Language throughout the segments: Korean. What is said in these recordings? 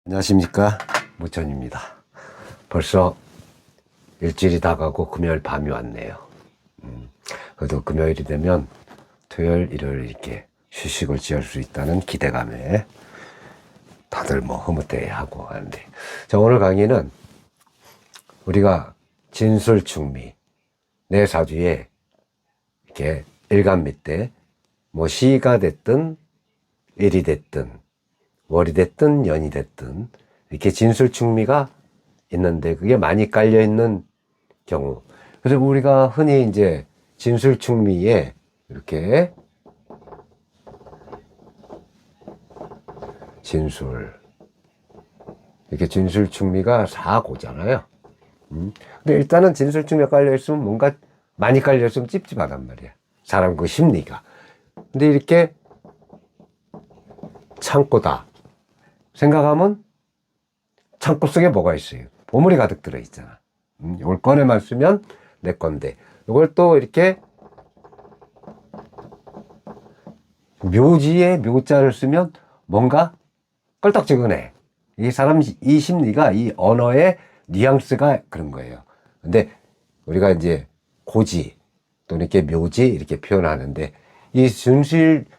안녕하십니까, 무천입니다. 벌써 일주일이 다 가고 금요일 밤이 왔네요. 그래도 금요일이 되면 토요일, 일요일 이렇게 휴식을 취할 수 있다는 기대감에 다들 뭐 흐뭇해하고 하는데, 자, 오늘 강의는 우리가 진술충미, 내 사주에 이렇게 일간밑에 뭐 시가 됐든 일이 됐든 월이 됐든 년이 됐든 이렇게 진술충미가 있는데, 그게 많이 깔려 있는 경우, 그래서 우리가 흔히 이제 진술충미에 이렇게 이렇게 진술충미가 4고잖아요. 근데 일단은 진술충미가 깔려 있으면 뭔가 많이 깔려 있으면 찝찝하단 말이야, 사람 그 심리가. 근데 이렇게 창고다 생각하면 창고 속에 뭐가 있어요? 보물이 가득 들어있잖아. 이걸 꺼내만 쓰면 내 건데, 이걸 또 이렇게 묘지에 묘자를 쓰면 뭔가 껄떡지근해. 이 사람 이 심리가, 이 언어의 뉘앙스가 그런 거예요. 근데 우리가 이제 고지 또는 이렇게 묘지 이렇게 표현하는데, 이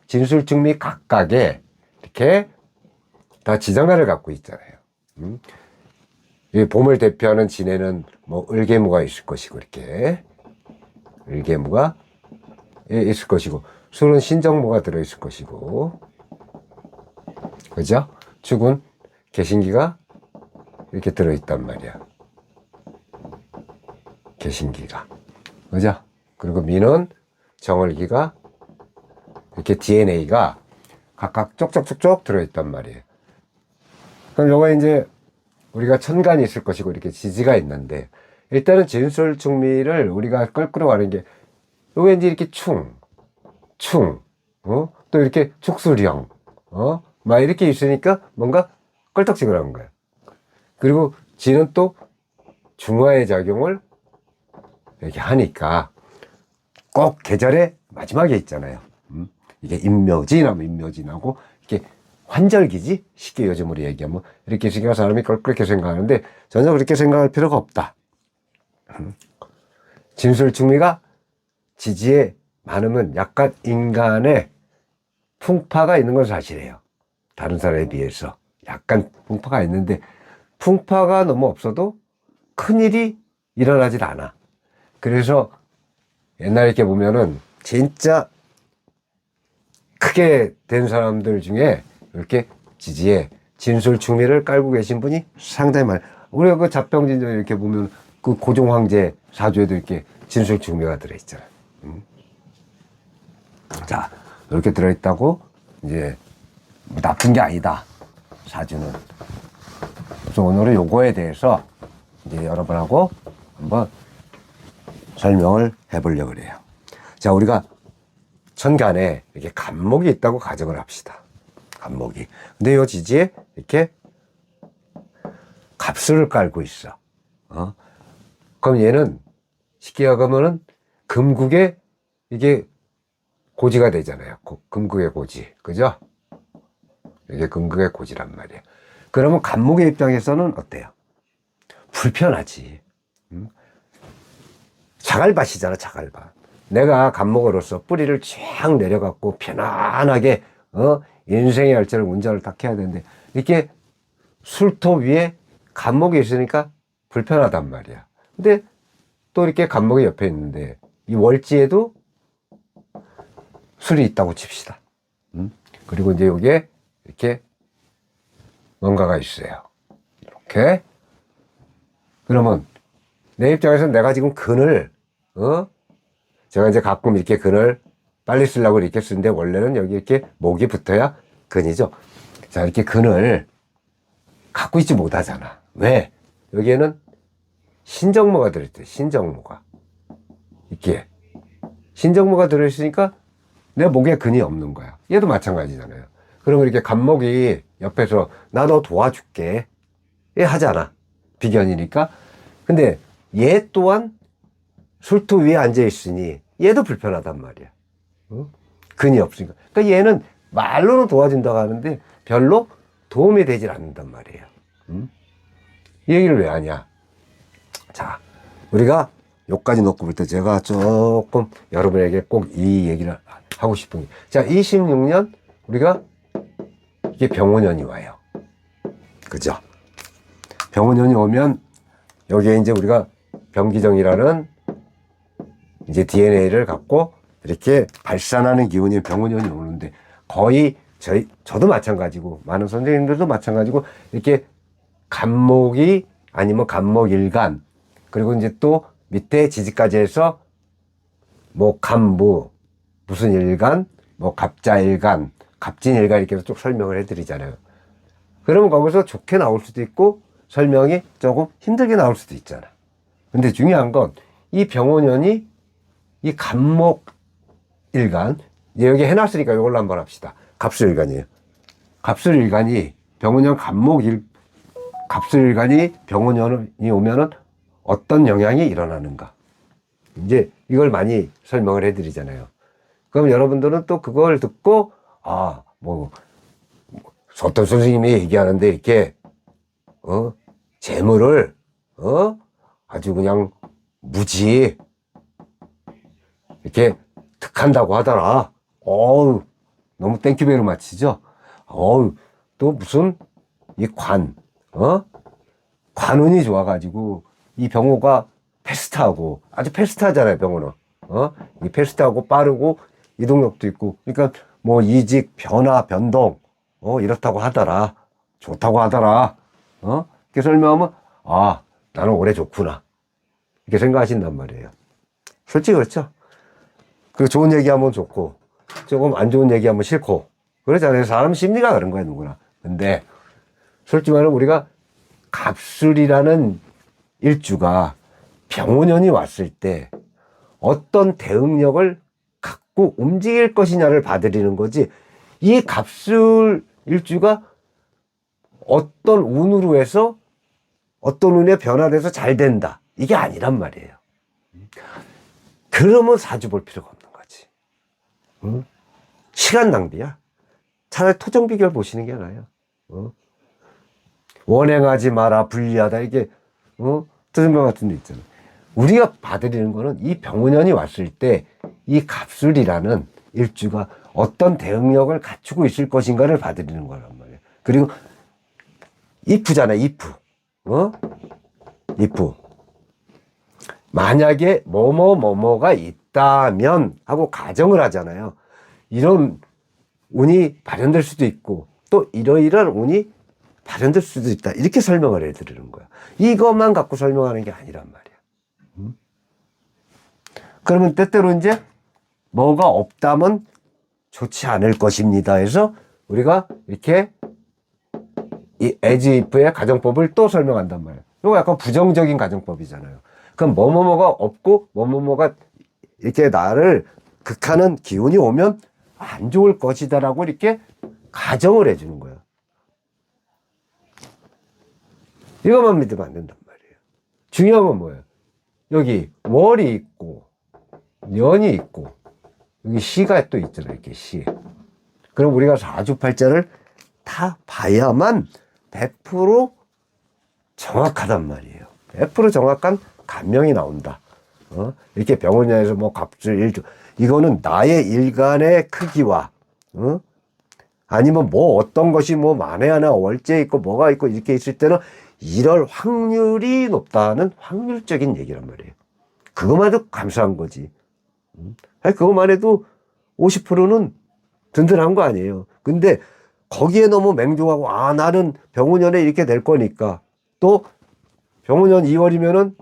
진술충미 각각에 이렇게 다 지정관을 갖고 있잖아요. 이 봄을 대표하는 진에는 뭐 을개무가 있을 것이고, 이렇게 을개무가 있을 것이고, 술은 신정무가 들어있을 것이고, 그죠? 축은 개신기가 이렇게 들어있단 말이야, 개신기가, 그죠? 그리고 미는 정월기가 이렇게 DNA가 각각 쪽쪽쪽쪽 들어있단 말이에요. 그럼 요거 이제 우리가 천간이 있을 것이고 이렇게 지지가 있는데, 일단은 진술충미를 우리가 끌고 가는 게 요게 이제 이렇게 또 이렇게 축술형, 막 이렇게 있으니까 뭔가 껄떡지근한 거야. 그리고 지는 또 중화의 작용을 이렇게 하니까 꼭 계절의 마지막에 있잖아요. 이게 임묘진하면 임묘진하고 이렇게 환절기지, 쉽게 요즘으로 얘기하면. 이렇게 있으니까 사람이 그렇게 생각하는데 전혀 그렇게 생각할 필요가 없다. 진술충미가 지지에 많으면 약간 인간의 풍파가 있는 건 사실이에요. 다른 사람에 비해서 약간 풍파가 있는데, 풍파가 너무 없어도 큰일이 일어나질 않아. 그래서 옛날에 이렇게 보면은 진짜 크게 된 사람들 중에 이렇게 지지에 진술충미를 깔고 계신 분이 상당히 많아요. 우리가 그 잡병진전 이렇게 보면 그 고종황제 사주에도 이렇게 진술충미가 들어있잖아요. 자, 이렇게 들어있다고 이제 나쁜 게 아니다, 사주는. 그래서 오늘은 요거에 대해서 이제 여러분하고 한번 설명을 해보려고 그래요. 자, 우리가 천간에 이렇게 간목이 있다고 가정을 합시다. 간목이. 근데 요 지지에 이렇게 갑수를 깔고 있어. 그럼 얘는 쉽게 얘기하면은 금국의 이게 고지가 되잖아요. 금국의 고지. 그죠? 이게 금국의 고지란 말이에요. 그러면 간목의 입장에서는 어때요? 불편하지. 자갈밭이잖아, 자갈밭. 내가 간목으로서 뿌리를 쫙 내려갖고 편안하게 인생의 열차를 운전을 딱 해야 되는데, 이렇게 술토 위에 간목이 있으니까 불편하단 말이야. 근데 또 이렇게 간목이 옆에 있는데, 이 월지에도 술이 있다고 칩시다. 그리고 이제 여기에 이렇게 뭔가가 있어요. 이렇게. 그러면 내 입장에서는 내가 지금 근을, 제가 이제 가끔 이렇게 근을 빨리 쓰려고 이렇게 쓰는데, 원래는 여기 이렇게 목이 붙어야 근이죠. 자, 이렇게 근을 갖고 있지 못하잖아. 왜? 여기에는 신정모가 들어있대, 신정모가. 이렇게. 신정모가 들어있으니까 내 목에 근이 없는 거야. 얘도 마찬가지잖아요. 그러면 이렇게 간목이 옆에서 나 너 도와줄게, 얘 하잖아. 비견이니까. 근데 얘 또한 술토 위에 앉아있으니 얘도 불편하단 말이야. 근이 없으니까. 그러니까 얘는 말로는 도와준다고 하는데 별로 도움이 되질 않는단 말이에요. 이 얘기를 왜 하냐? 자, 우리가 여기까지 놓고 볼 때 제가 조금 여러분에게 꼭 이 얘기를 하고 싶은 게, 자, 26년 우리가 이게 병원년이 와요. 그죠? 병원년이 오면 여기에 이제 우리가 병기정이라는 이제 DNA를 갖고 이렇게 발산하는 기운이 병원년이 오는데, 거의 저도 마찬가지고 많은 선생님들도 마찬가지고 이렇게 간목이 아니면 간목일간, 그리고 이제 또 밑에 지지까지 해서 뭐 간무, 무슨 일간, 뭐 갑자일간, 갑진일간 이렇게 해서 쭉 설명을 해드리잖아요. 그러면 거기서 좋게 나올 수도 있고 설명이 조금 힘들게 나올 수도 있잖아. 근데 중요한 건 이 병원년이 이 간목일간, 여기 해놨으니까 이걸로 한번 합시다. 갑술일간이에요. 갑술일간이 병원년 갑술일간이 병원년이 오면은 어떤 영향이 일어나는가, 이제 이걸 많이 설명을 해드리잖아요. 그럼 여러분들은 또 그걸 듣고, 아, 뭐 어떤 선생님이 얘기하는데 이렇게 재물을 아주 그냥 무지 이렇게 득한다고 하더라. 어우, 너무 땡큐베로 마치죠. 어우, 또 무슨 이 관운이 좋아가지고 이 병호가 패스트하고, 아주 패스트하잖아요, 병호는. 이 패스트하고 빠르고 이동력도 있고, 그러니까 뭐 이직, 변화, 변동, 이렇다고 하더라. 좋다고 하더라. 이렇게 설명하면, 아, 나는 올해 좋구나, 이렇게 생각하신단 말이에요. 솔직히 그렇죠. 그 좋은 얘기하면 좋고, 조금 안 좋은 얘기하면 싫고, 그러잖아요. 사람 심리가 그런 거야, 누구나. 근데 솔직히 말하면 우리가 갑술이라는 일주가 병원년이 왔을 때 어떤 대응력을 갖고 움직일 것이냐를 봐드리는 거지, 이 갑술 일주가 어떤 운으로 해서 어떤 운에 변화돼서 잘 된다, 이게 아니란 말이에요. 그러면 사주 볼 필요가 없는 거지. 시간 낭비야. 차라리 토정비결 보시는 게 나아요. 원행하지 마라, 불리하다, 이게 토정비결 같은 데 있잖아. 우리가 봐드리는 거는 이 병원년이 왔을 때 이 갑술이라는 일주가 어떤 대응력을 갖추고 있을 것인가를 봐드리는 거란 말이에요. 그리고 if잖아, if. if. 만약에 뭐뭐뭐뭐가 있다면 하고 가정을 하잖아요. 이런 운이 발현될 수도 있고 또 이러이러한 운이 발현될 수도 있다, 이렇게 설명을 해드리는 거야. 이것만 갖고 설명하는 게 아니란 말이야. 그러면 때때로 이제 뭐가 없다면 좋지 않을 것입니다 해서 우리가 이렇게 이 as if의 가정법을 또 설명한단 말이에요. 이거 약간 부정적인 가정법이잖아요. 그럼 뭐뭐뭐가 없고 뭐뭐뭐가 이렇게 나를 극하는 기운이 오면 안 좋을 것이다라고 이렇게 가정을 해주는 거예요. 이것만 믿으면 안 된단 말이에요. 중요한 건 뭐예요? 여기 월이 있고 년이 있고 여기 시가 또 있잖아요. 이렇게 시. 그럼 우리가 사주팔자를 다 봐야만 100% 정확하단 말이에요. 100% 정확한 감명이 나온다. 이렇게 병원년에서 뭐 갑술 일주, 이거는 나의 일간의 크기와 아니면 뭐 어떤 것이 뭐 만에 하나 월제 있고 뭐가 있고 이렇게 있을 때는 이럴 확률이 높다는 확률적인 얘기란 말이에요. 그것만 해도 감사한 거지. 그것만 해도 50%는 든든한 거 아니에요. 근데 거기에 너무 맹종하고, 아, 나는 병원년에 이렇게 될 거니까, 또 병원년 2월이면은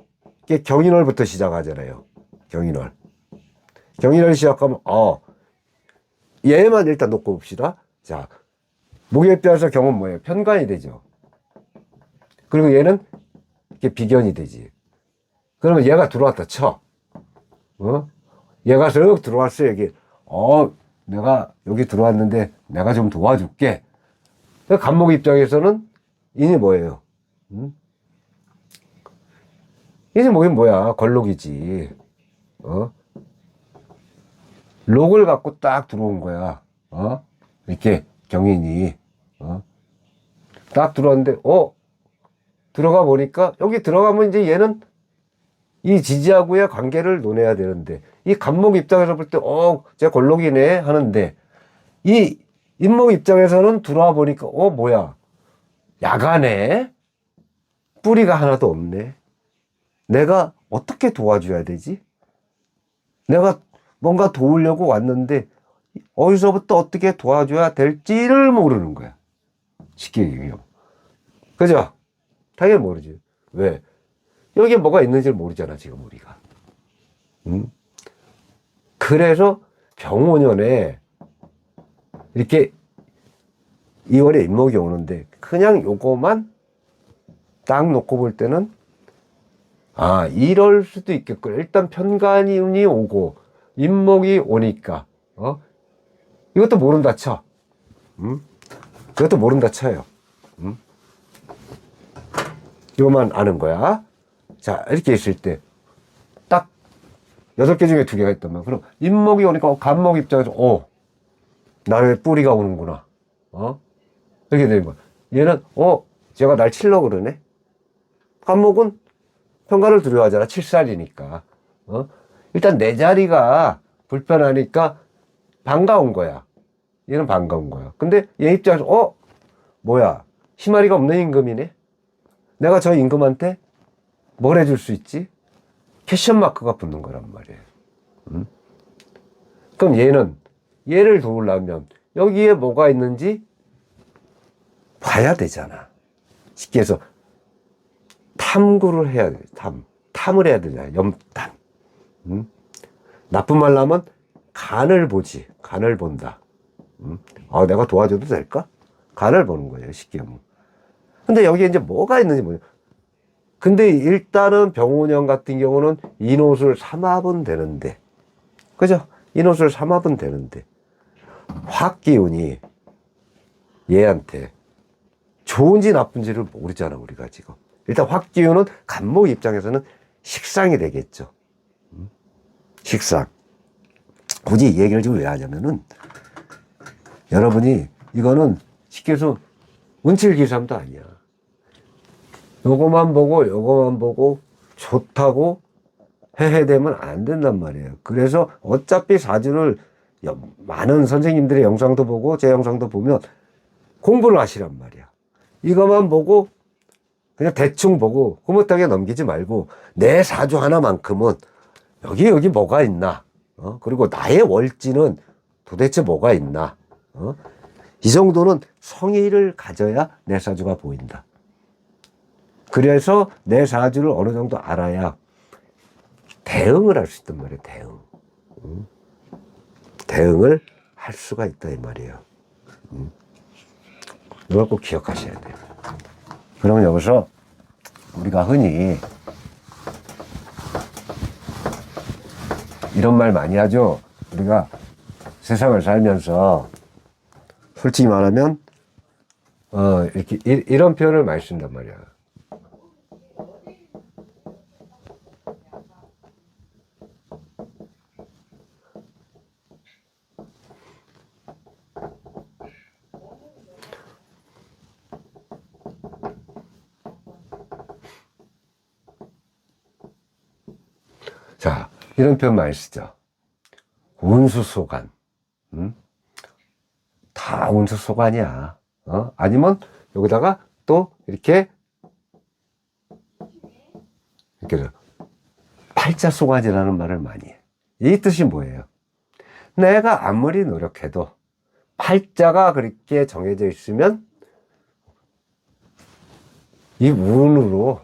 이게 경인월부터 시작하잖아요. 경인월. 경인월 시작하면, 얘만 일단 놓고 봅시다. 자, 목에 빼앗아 경은 뭐예요? 편관이 되죠. 그리고 얘는 이게 비견이 되지. 그러면 얘가 들어왔다 쳐. 얘가 쓱 들어왔어, 여기. 내가 여기 들어왔는데 내가 좀 도와줄게. 간목 입장에서는 인이 뭐예요? 인이 뭐야? 걸록이지. 록을 갖고 딱 들어온 거야. 이렇게 경인이. 딱 들어왔는데, 들어가 보니까 여기 들어가면 이제 얘는 이 지지하고의 관계를 논해야 되는데 이 간목 입장에서 볼 때 쟤 걸록이네 하는데 이 인목 입장에서는 들어와 보니까 뭐야 야가네 뿌리가 하나도 없네. 내가 어떻게 도와줘야 되지? 내가 뭔가 도우려고 왔는데 어디서부터 어떻게 도와줘야 될지를 모르는 거야. 쉽게 얘기하면. 그죠? 당연히 모르지. 왜? 여기에 뭐가 있는지를 모르잖아, 지금 우리가. 응? 그래서 병오년에 이렇게 2월에 인목이 오는데 그냥 요거만 딱 놓고 볼 때는 이럴 수도 있겠구나. 일단 편관운이 오고 인목이 오니까 이것도 모른다 쳐. 이것도 모른다 쳐요. 이것만 아는 거야. 자, 이렇게 있을 때 딱 8개 중에 2개가 있단 말이야. 그럼 인목이 오니까 간목 입장에서 나의 뿌리가 오는구나. 이렇게 되는 거야. 얘는 제가 날 치려고 그러네. 간목은 편관을 두려워하잖아. 7살이니까. 일단 내 자리가 불편하니까 반가운 거야. 얘는 반가운 거야. 근데 얘 입장에서 뭐야 희마리가 없는 임금이네. 내가 저 임금한테 뭘 해줄 수 있지? 캐션 마크가 붙는 거란 말이에요. 그럼 얘를 도우려면 여기에 뭐가 있는지 봐야 되잖아. 쉽게 해서 탐구를 해야 돼. 탐을 해야 되잖아. 염탐. 나쁜 말로 하면 간을 보지. 간을 본다. 내가 도와줘도 될까? 간을 보는 거예요. 쉽게 하면. 근데 여기에 이제 뭐가 있는지 모르. 근데 일단은 병오년 같은 경우는 인옷을 삼합은 되는데, 그죠? 인옷을 삼합은 되는데, 화기운이 얘한테 좋은지 나쁜지를 모르잖아, 우리가 지금. 일단 화기운은 간목 입장에서는 식상이 되겠죠. 식상. 굳이 이 얘기를 지금 왜 하냐면은, 여러분이 이거는 쉽게 해서 운칠기삼도 아니야. 요거만 보고 좋다고 해되면 안 된단 말이에요. 그래서 어차피 사주를 많은 선생님들의 영상도 보고 제 영상도 보면 공부를 하시란 말이야. 이거만 보고 그냥 대충 보고 흐뭇하게 넘기지 말고 내 사주 하나만큼은 여기 뭐가 있나, 그리고 나의 월지는 도대체 뭐가 있나, 이 정도는 성의를 가져야 내 사주가 보인다. 그래서 내 사주를 어느 정도 알아야 대응을 할 수 있단 말이에요. 대응을 할 수가 있다 이 말이에요. 이걸 꼭 기억하셔야 돼요. 그러면 여기서 우리가 흔히 이런 말 많이 하죠. 우리가 세상을 살면서 솔직히 말하면 이렇게 이런 표현을 많이 쓴단 말이야. 자, 이런 표현 많이 쓰죠. 운수소관. 다 운수소관이야. 아니면 여기다가 또 이렇게 팔자소관이라는 말을 많이 해. 이 뜻이 뭐예요? 내가 아무리 노력해도 팔자가 그렇게 정해져 있으면 이 운으로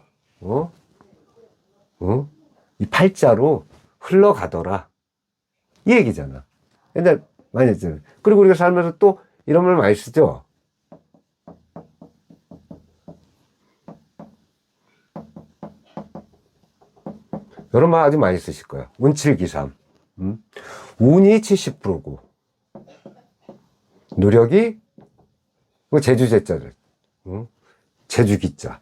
이 팔자로 흘러가더라 이 얘기잖아. 근데 많이 했잖아요. 그리고 우리가 살면서 또 이런 말 많이 쓰죠. 이런 말 아주 많이 쓰실 거야. 운칠기삼. 운이 70%고 노력이 제주제자를 제주기자.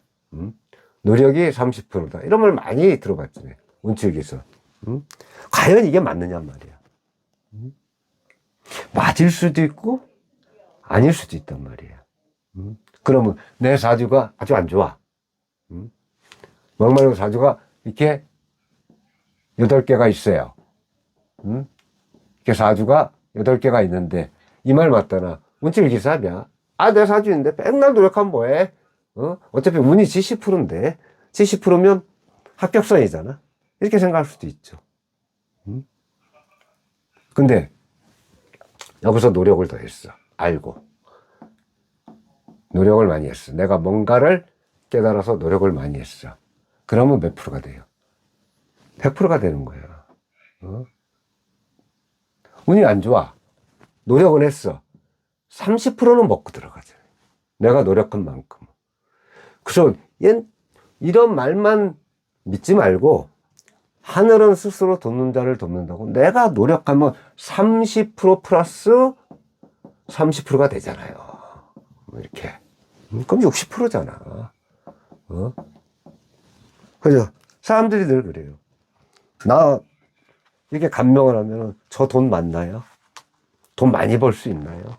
노력이 30%다. 이런 말 많이 들어봤잖아요. 운칠기삼. 과연 이게 맞느냐 말이야. 맞을 수도 있고 아닐 수도 있단 말이야. 그러면 내 사주가 아주 안 좋아. 목말리고 사주가 이렇게 8개가 있어요. 이렇게 사주가 8개가 있는데, 이 말 맞다나? 운칠기삼이야. 아, 내 사주인데 맨날 노력하면 뭐해? 어차피 운이 70%인데, 70%면 합격선이잖아. 이렇게 생각할 수도 있죠. 근데, 여기서 노력을 더 했어. 알고. 노력을 많이 했어. 내가 뭔가를 깨달아서 노력을 많이 했어. 그러면 몇 프로가 돼요? 100%가 되는 거야. 운이 안 좋아. 노력은 했어. 30%는 먹고 들어가잖아요. 내가 노력한 만큼. 그래서 이런 말만 믿지 말고, 하늘은 스스로 돕는 자를 돕는다고. 내가 노력하면 30% 플러스 30%가 되잖아요. 이렇게. 그럼 60%잖아. 그죠? 사람들이 늘 그래요. 나 이렇게 감명을 하면 저 돈 많나요? 돈 많이 벌 수 있나요?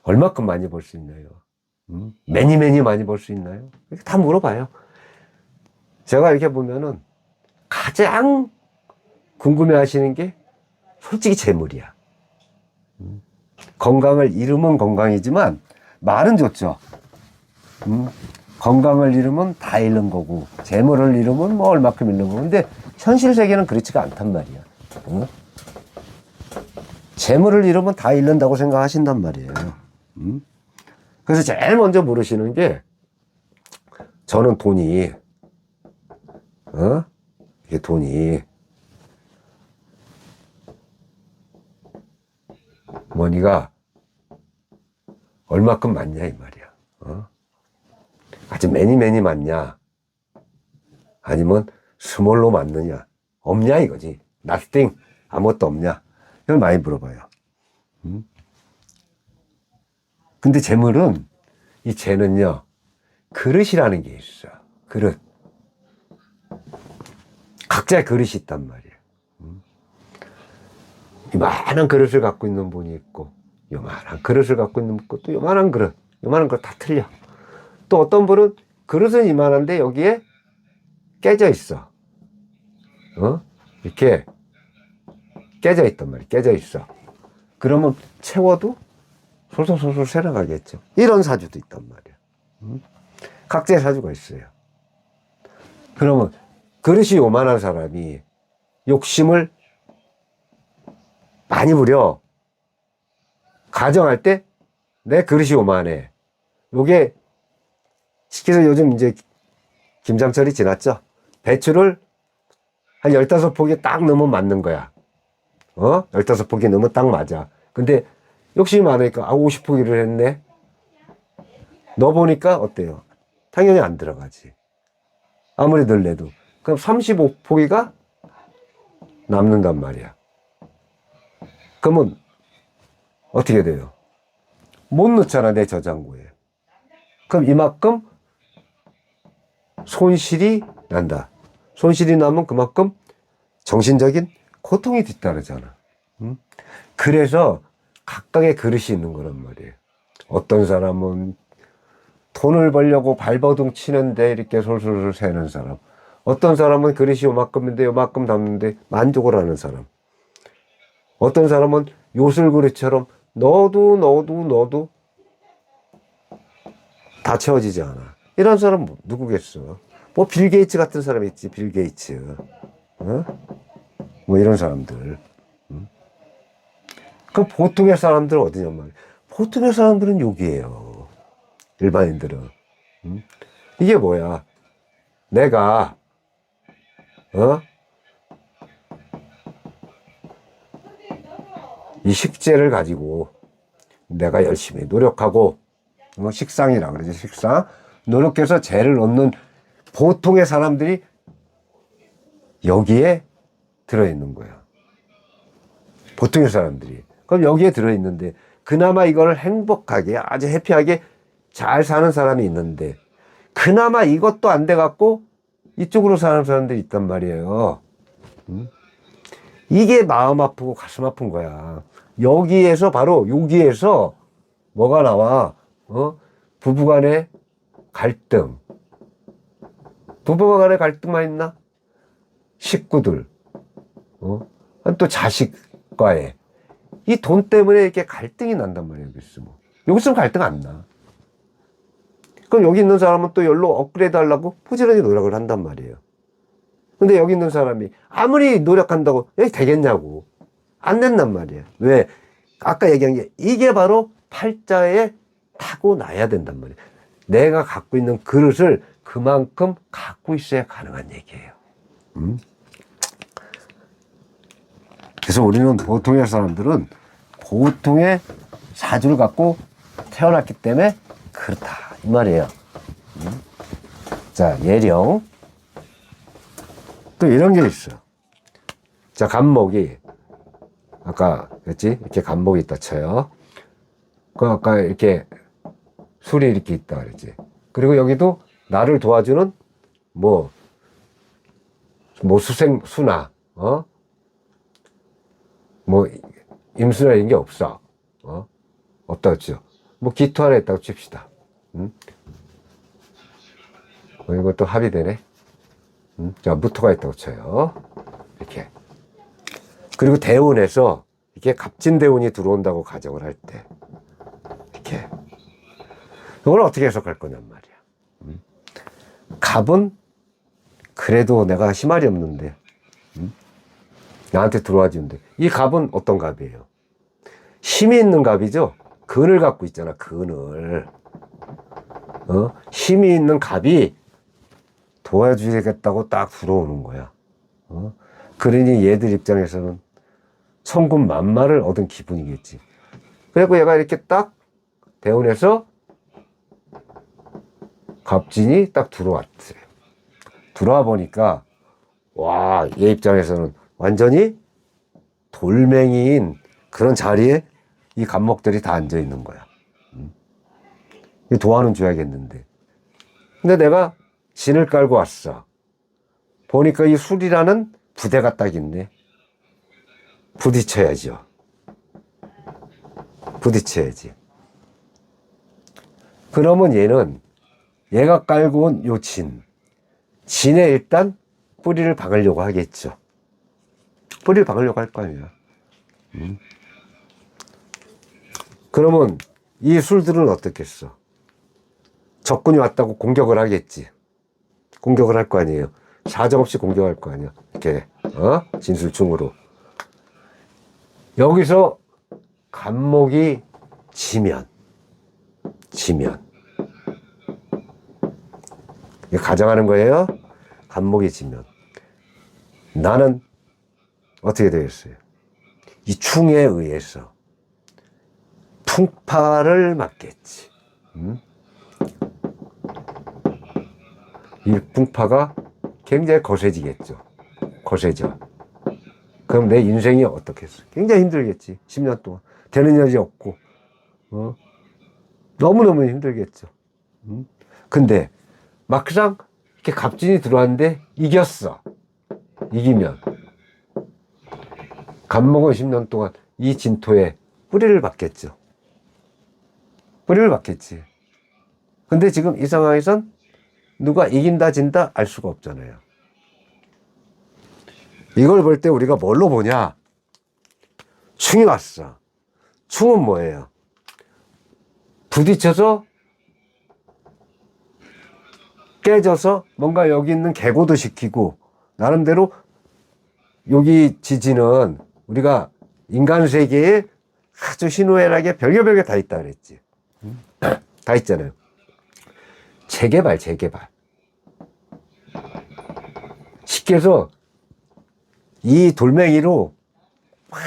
얼마큼 많이 벌 수 있나요? 매니 많이 벌 수 있나요? 이렇게 다 물어봐요. 제가 이렇게 보면은 가장 궁금해 하시는 게 솔직히 재물이야. 건강을 잃으면 건강이지만 말은 좋죠. 건강을 잃으면 다 잃는 거고, 재물을 잃으면 뭐 얼마큼 잃는 거고. 근데 현실 세계는 그렇지가 않단 말이야. 재물을 잃으면 다 잃는다고 생각하신단 말이에요. 그래서 제일 먼저 물으시는 게, 저는 돈이, 이게 돈이, 머니가 얼마큼 많냐, 이 말이야. 아주 매니 많냐? 아니면 스몰로 많느냐? 없냐, 이거지. nothing. 아무것도 없냐? 이걸 많이 물어봐요. 근데 재물은, 이 재는요, 그릇이라는 게 있어. 그릇. 각자의 그릇이 있단 말이에요. 이만한 그릇을 갖고 있는 분이 있고, 요만한 그릇을 갖고 있는 분이 있고, 또 요만한 그릇 다 틀려. 또 어떤 분은 그릇은 이만한데 여기에 깨져 있어. 이렇게 깨져 있단 말이야. 깨져 있어. 그러면 채워도 솔솔솔솔 새나가겠죠. 이런 사주도 있단 말이야. 각자의 사주가 있어요. 그러면 그릇이 요만한 사람이 욕심을 많이 부려. 가정할 때 내 그릇이 요만해. 요게 시켜서 요즘 이제 김장철이 지났죠. 배추를 한 15포기 딱 넣으면 맞는 거야. 15포기 넣으면 딱 맞아. 근데 욕심이 많으니까 50포기를 했네. 넣어보니까 어때요? 당연히 안 들어가지. 아무리 넣으려도. 그럼 35포기가 남는단 말이야. 그러면 어떻게 돼요? 못 넣잖아, 내 저장고에. 그럼 이만큼 손실이 난다. 손실이 나면 그만큼 정신적인 고통이 뒤따르잖아. 그래서 각각의 그릇이 있는 거란 말이에요. 어떤 사람은 돈을 벌려고 발버둥 치는데 이렇게 솔솔솔 새는 사람. 어떤 사람은 그릇이 요만큼인데 요만큼 담는데 만족을 하는 사람. 어떤 사람은 요술그릇처럼 넣어도 다 채워지지 않아. 이런 사람 누구겠어? 뭐 빌 게이츠 같은 사람이 있지. 빌 게이츠. 뭐 이런 사람들. 그 보통의 사람들 어디냐 말이야. 보통의 사람들은 여기에요. 일반인들은. 이게 뭐야? 내가 이 식재를 가지고 내가 열심히 노력하고, 식상이라 그러지, 식상. 노력해서 재를 얻는 보통의 사람들이 여기에 들어있는 거야. 보통의 사람들이. 그럼 여기에 들어있는데, 그나마 이걸 행복하게, 아주 해피하게 잘 사는 사람이 있는데, 그나마 이것도 안 돼갖고 이쪽으로 사는 사람들이 있단 말이에요. 이게 마음 아프고 가슴 아픈 거야. 여기에서, 바로 여기에서 뭐가 나와? 부부간의 갈등, 부부가 간에 갈등만 있나? 식구들, 또 자식과의 이 돈 때문에 이렇게 갈등이 난단 말이에요. 여기 있으면. 여기 있으면 갈등 안 나. 그럼 여기 있는 사람은 또 열로 업그레이드 하려고 부지런히 노력을 한단 말이에요. 근데 여기 있는 사람이 아무리 노력한다고 여기 되겠냐고. 안 된단 말이에요. 왜? 아까 얘기한 게 이게 바로 팔자에 타고나야 된단 말이에요. 내가 갖고 있는 그릇을 그만큼 갖고 있어야 가능한 얘기예요. 그래서 우리는 보통의 사람들은 보통의 사주를 갖고 태어났기 때문에 그렇다 이 말이에요. 자, 예령. 또 이런 게 있어. 자, 간목이 아까 그랬지? 이렇게 간목이 있다 쳐요. 그 아까 이렇게 술이 이렇게 있다 그랬지. 그리고 여기도 나를 도와주는 뭐 수생 수나 뭐 임수나 이런 게 없어. 없다 그랬죠. 뭐 기토 하나 있다고 칩시다. 이것도 합의되네. 자, 무토가 있다고 쳐요. 이렇게. 그리고 대운에서 이렇게 갑진대운이 들어온다고 가정을 할 때 이렇게 이걸 어떻게 해석할 거냔 말이야. 갑은 그래도 내가 희말이 없는데 나한테 들어와 주는데 이 갑은 어떤 갑이에요? 힘이 있는 갑이죠. 근을 갖고 있잖아. 근을. 힘이 있는 갑이 도와주겠다고 딱 들어오는 거야. 그러니 얘들 입장에서는 천군만마를 얻은 기분이겠지. 그리고 얘가 이렇게 딱 대운에서 갑진이 딱 들어왔어요. 들어와 보니까 와, 얘 입장에서는 완전히 돌멩이인 그런 자리에 이 갑목들이 다 앉아 있는 거야. 도와는 줘야겠는데. 근데 내가 진을 깔고 왔어. 보니까 이 술이라는 부대가 딱 있네. 부딪혀야죠. 부딪혀야지. 그러면 얘가 깔고 온 요 진에 일단 뿌리를 박으려고 하겠죠. 뿌리를 박으려고 할 거 아니야. 그러면 이 술들은 어떻겠어? 적군이 왔다고 공격을 하겠지. 공격을 할 거 아니에요. 사정없이 공격할 거 아니야. 이렇게 진술충으로. 여기서 간목이 지면 이거 가정하는 거예요. 간목이 지면 나는 어떻게 되겠어요? 이 충에 의해서 풍파를 맞겠지. 이 풍파가 굉장히 거세지겠죠. 거세져. 그럼 내 인생이 어떻겠어? 굉장히 힘들겠지. 10년 동안. 되는 여지 없고. 너무너무 힘들겠죠. 근데 막상 이렇게 갑진이 들어왔는데 이겼어. 이기면. 갑목은 10년 동안 이 진토에 뿌리를 박겠죠. 뿌리를 박겠지. 근데 지금 이 상황에선 누가 이긴다 진다 알 수가 없잖아요. 이걸 볼 때 우리가 뭘로 보냐? 충이 왔어. 충은 뭐예요? 부딪혀서 깨져서 뭔가 여기 있는 개고도 시키고 나름대로 여기 지지는 우리가 인간 세계에 아주 희노애락에 별게 다 있다 그랬지. 다 있잖아요. 재개발. 쉽게 해서 이 돌멩이로 막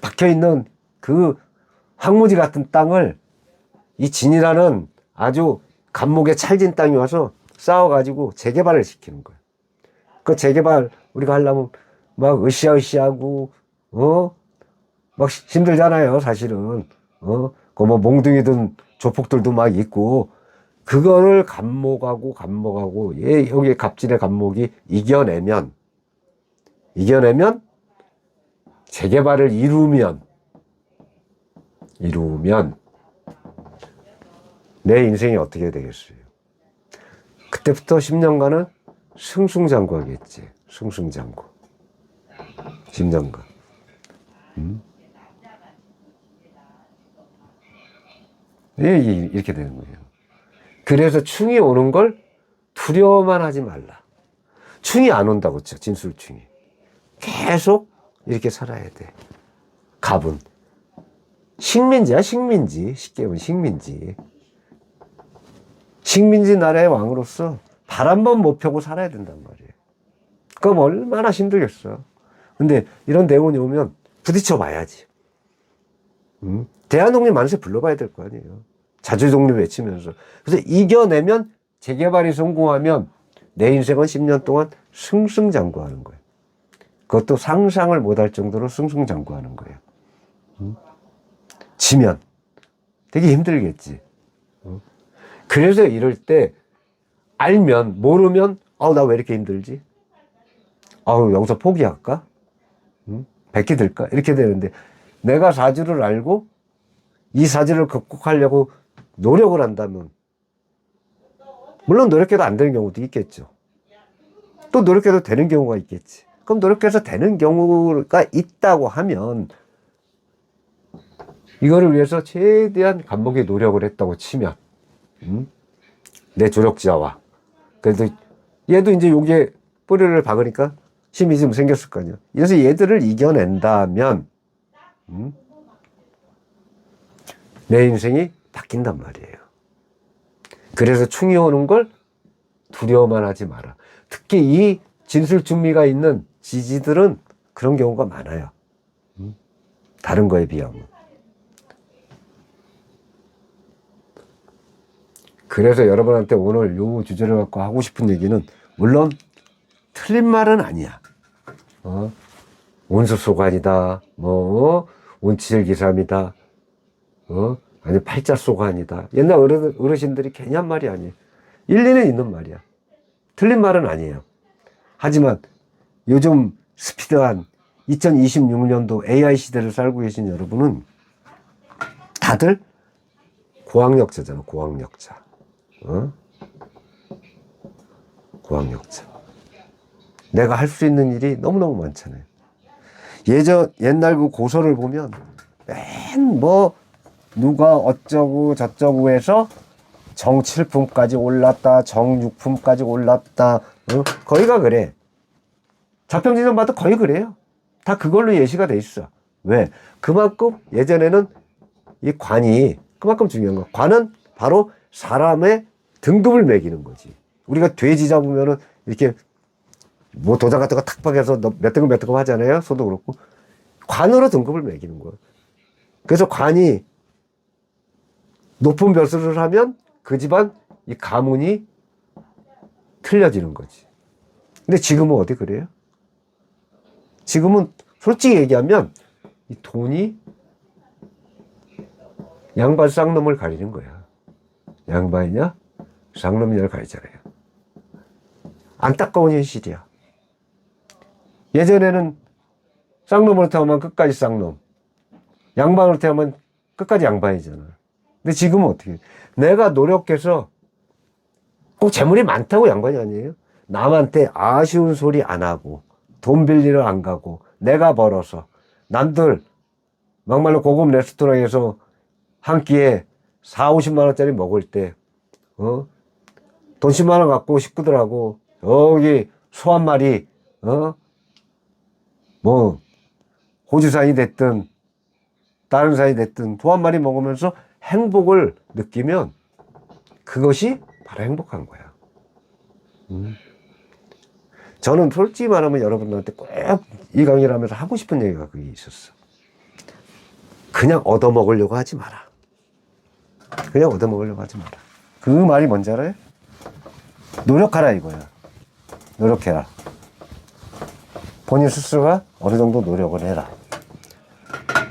박혀있는 그 황무지 같은 땅을 이 진이라는 아주 간목에 찰진 땅이 와서 싸워가지고 재개발을 시키는 거예요. 그 재개발 우리가 하려면 막 으쌰으쌰하고 막 힘들잖아요 사실은. 그 뭐 몽둥이든 조폭들도 막 있고 그거를 간목하고 얘 여기 갑진의 간목이 이겨내면 재개발을 이루면 내 인생이 어떻게 되겠어요? 그때부터 10년간은 승승장구하겠지. 승승장구. 심장가. 이렇게 되는 거예요. 그래서 충이 오는 걸 두려워만 하지 말라. 충이 안 온다고 쳐, 진술충이. 계속 이렇게 살아야 돼. 갑은. 식민지야, 식민지. 쉽게 보면 식민지. 식민지 나라의 왕으로서 발 한 번 못 펴고 살아야 된단 말이에요. 그럼 얼마나 힘들겠어. 근데 이런 대운이 오면 부딪혀 봐야지. 대한독립 만세 불러봐야 될 거 아니에요. 자주독립 외치면서. 그래서 이겨내면, 재개발이 성공하면 내 인생은 10년 동안 승승장구하는 거예요. 그것도 상상을 못할 정도로 승승장구하는 거예요. 지면 되게 힘들겠지. 그래서 이럴 때 알면, 모르면 나 왜 이렇게 힘들지? 여기서 포기할까? 백기 들까? 이렇게 되는데, 내가 사주를 알고 이 사주를 극복하려고 노력을 한다면, 물론 노력해도 안 되는 경우도 있겠죠. 또 노력해도 되는 경우가 있겠지. 그럼 노력해서 되는 경우가 있다고 하면 이거를 위해서 최대한 간목의 노력을 했다고 치면, 내 조력자와, 그래도 얘도 이제 여기에 뿌리를 박으니까 힘이 좀 생겼을 거 아니야. 그래서 얘들을 이겨낸다면 내 인생이 바뀐단 말이에요. 그래서 충이 오는 걸 두려워만 하지 마라. 특히 이 진술중미가 있는 지지들은 그런 경우가 많아요. 다른 거에 비하면. 그래서 여러분한테 오늘 요 주제를 갖고 하고 싶은 얘기는, 물론 틀린 말은 아니야. 온수소관이다, 온치질기삼이다, 아니 팔자소관이다. 옛날 어르신들이 괜히 한 말이 아니에요. 일리는 있는 말이야. 틀린 말은 아니에요. 하지만 요즘 스피드한 2026년도 AI 시대를 살고 계신 여러분은 다들 고학력자잖아, 고학력자. 고학력자. 내가 할 수 있는 일이 너무너무 많잖아요. 옛날 그 고서를 보면 누가 어쩌고 저쩌고 해서 정 7품까지 올랐다, 정 6품까지 올랐다, 거의가 그래. 자평진선 봐도 거의 그래요. 다 그걸로 예시가 돼 있어. 왜? 그만큼 예전에는 이 관이 그만큼 중요한 거야. 관은 바로 사람의 등급을 매기는 거지. 우리가 돼지 잡으면은 이렇게 도장 같은 거 탁 박아서 몇 등급 하잖아요. 소도 그렇고. 관으로 등급을 매기는 거야. 그래서 관이 높은 벼슬을 하면 그 집안 이 가문이 틀려지는 거지. 근데 지금은 어디 그래요? 지금은 솔직히 얘기하면 이 돈이 양반 쌍놈을 가리는 거야. 양반이냐 쌍놈이냐를 가리잖아요. 안타까운 현실이야. 예전에는 쌍놈으로 태어나면 끝까지 쌍놈, 양반으로 태어나면 끝까지 양반이잖아. 근데 지금은 어떻게 해? 내가 노력해서 꼭 재물이 많다고 양반이 아니에요. 남한테 아쉬운 소리 안 하고 돈 빌리러 안 가고 내가 벌어서, 남들 막말로 고급 레스토랑에서 한 끼에 4, 50만 원짜리 먹을 때 돈 10만 원 갖고 식구들하고 여기 소 한 마리 호주산이 됐든 다른 산이 됐든 소 한 마리 먹으면서 행복을 느끼면 그것이 바로 행복한 거야. 저는 솔직히 말하면 여러분들한테 꼭 이 강의를 하면서 하고 싶은 얘기가 그게 있었어. 그냥 얻어먹으려고 하지 마라. 그냥 얻어먹으려고 하지 마라. 그 말이 뭔지 알아요? 노력하라 이거야. 노력해라. 본인 스스로가 어느 정도 노력을 해라.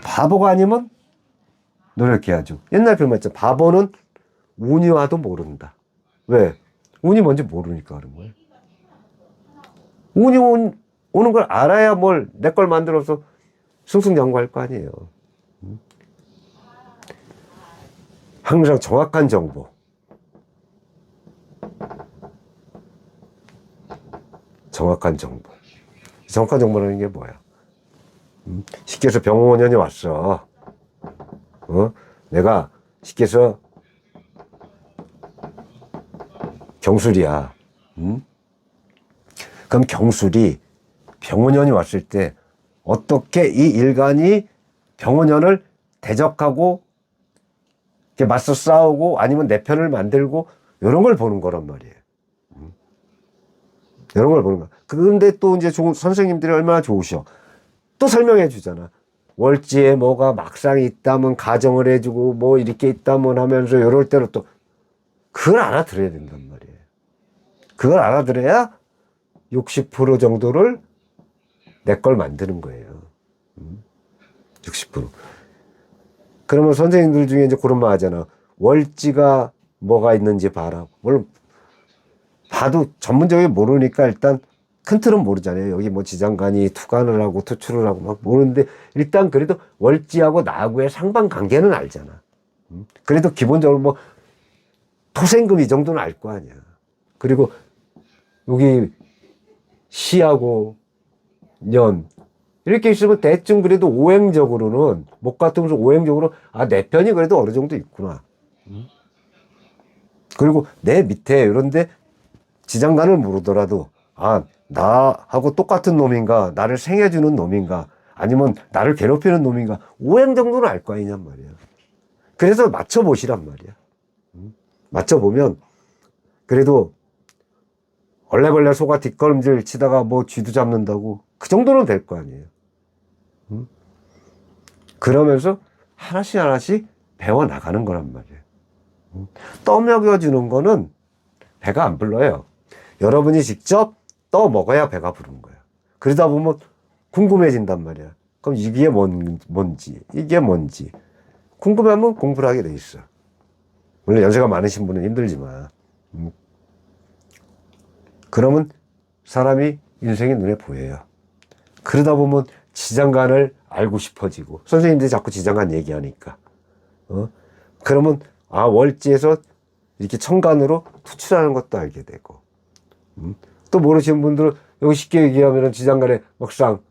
바보가 아니면 노력해야죠. 옛날 그런 말 있잖아. 바보는 운이 와도 모른다. 왜? 운이 뭔지 모르니까 그런 거예요. 운이 오는 걸 알아야 내 걸 만들어서 승승장구할 거 아니에요. 항상 정확한 정보. 정확한 정보. 정확한 정보라는 게 뭐야? 쉽게 해서 병원원이 왔어. 내가 쉽게 해서 경술이야. 그럼 경술이 병원원이 왔을 때 어떻게 이 일간이 병원원을 대적하고 맞서 싸우고 아니면 내 편을 만들고 이런 걸 보는 거란 말이에요. 이런 걸 보는 거야. 그런데 또 이제 선생님들이 얼마나 좋으셔. 또 설명해 주잖아. 월지에 뭐가 막상이 있다면 가정을 해주고 뭐 이렇게 있다면 하면서 이럴 때로 또 그걸 알아들어야 된단 말이에요. 그걸 알아들어야 60% 정도를 내 걸 만드는 거예요. 60%. 그러면 선생님들 중에 이제 그런 말 하잖아. 월지가 뭐가 있는지 봐라. 물론 봐도 전문적으로 모르니까 일단 큰 틀은 모르잖아요. 여기 뭐 지장간이 투간을 하고 투출을 하고 막 모르는데 일단 그래도 월지하고 나하고의 상반관계는 알잖아. 그래도 기본적으로 뭐 토생금 이 정도는 알 거 아니야. 그리고 여기 시하고 년 이렇게 있으면 대충 그래도 오행적으로는 목 같으면서 오행적으로 내 편이 그래도 어느 정도 있구나. 그리고 내 밑에 이런데 지장간을 모르더라도 나하고 똑같은 놈인가, 나를 생해주는 놈인가, 아니면 나를 괴롭히는 놈인가, 오행 정도는 알 거 아니냔 말이야. 그래서 맞춰보시란 말이야. 맞춰보면, 그래도 얼레벌레 소가 뒷걸음질 치다가 뭐 쥐도 잡는다고, 그 정도는 될 거 아니에요. 그러면서 하나씩 하나씩 배워나가는 거란 말이에요. 떠먹여주는 거는 배가 안 불러요. 여러분이 직접 떠먹어야 배가 부른 거야. 그러다 보면 궁금해진단 말이야. 그럼 이게 뭔지, 이게 뭔지. 궁금하면 공부를 하게 돼 있어. 물론 연세가 많으신 분은 힘들지만. 그러면 사람이 인생이 눈에 보여요. 그러다 보면 지장간을 알고 싶어지고, 선생님들이 자꾸 지장간 얘기하니까. 그러면, 월지에서 이렇게 천간으로 투출하는 것도 알게 되고. 또 모르시는 분들은 여기 쉽게 얘기하면 지장간에 막상,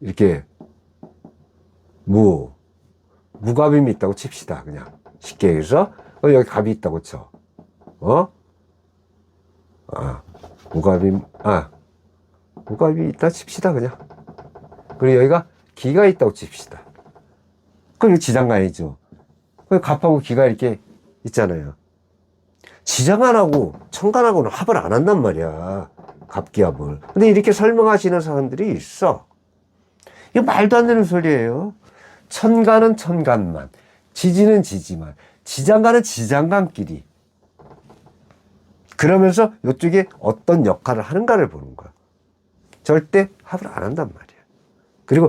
이렇게, 무갑임이 있다고 칩시다. 그냥. 쉽게 해서, 여기 갑이 있다고 쳐. 무갑이 있다 칩시다, 그냥. 그리고 여기가 기가 있다고 칩시다. 그럼 지장간이죠. 갑하고 기가 이렇게 있잖아요. 지장간하고 천간하고는 합을 안 한단 말이야. 갑기합을. 근데 이렇게 설명하시는 사람들이 있어. 이거 말도 안 되는 소리예요. 천간은 천간만, 지지는 지지만, 지장간은 지장간끼리. 그러면서 이쪽에 어떤 역할을 하는가를 보는 거야. 절대 합을 안 한단 말이야. 그리고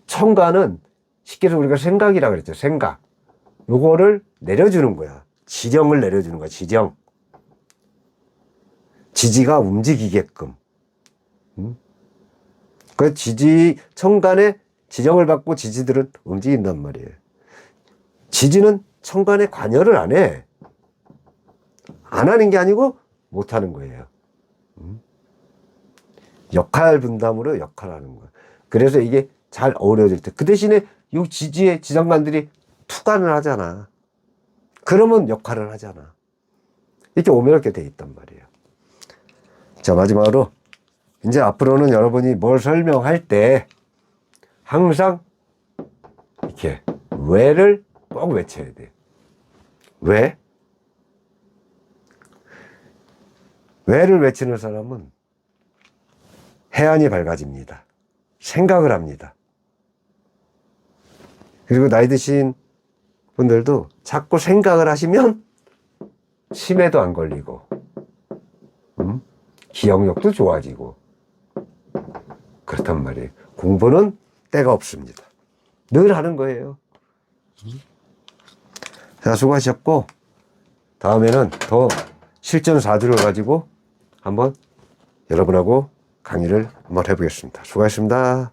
천간은 쉽게 해서 우리가 생각이라 그랬죠. 생각. 요거를 내려주는 거야. 지령을 내려주는 거야. 지령. 지지가 움직이게끔. 그 천간에 지령을 받고 지지들은 움직인단 말이에요. 지지는 천간에 관여를 안 해. 안 하는 게 아니고 못 하는 거예요. 역할 분담으로 역할하는 거야. 그래서 이게 잘 어우러질 때. 그 대신에 이 지지의 지장간들이 투간을 하잖아. 그러면 역할을 하잖아. 이렇게 오묘하게 돼 있단 말이에요. 자, 마지막으로 이제 앞으로는 여러분이 뭘 설명할 때 항상 이렇게 왜를 꼭 외쳐야 돼요. 왜? 왜를 외치는 사람은 해안이 밝아집니다. 생각을 합니다. 그리고 나이 드신 분들도 자꾸 생각을 하시면 치매도 안 걸리고, 기억력도 좋아지고, 그렇단 말이에요. 공부는 때가 없습니다. 늘 하는 거예요. 자, 수고하셨고, 다음에는 더 실전 사주를 가지고 한번 여러분하고 강의를 한번 해보겠습니다. 수고하셨습니다.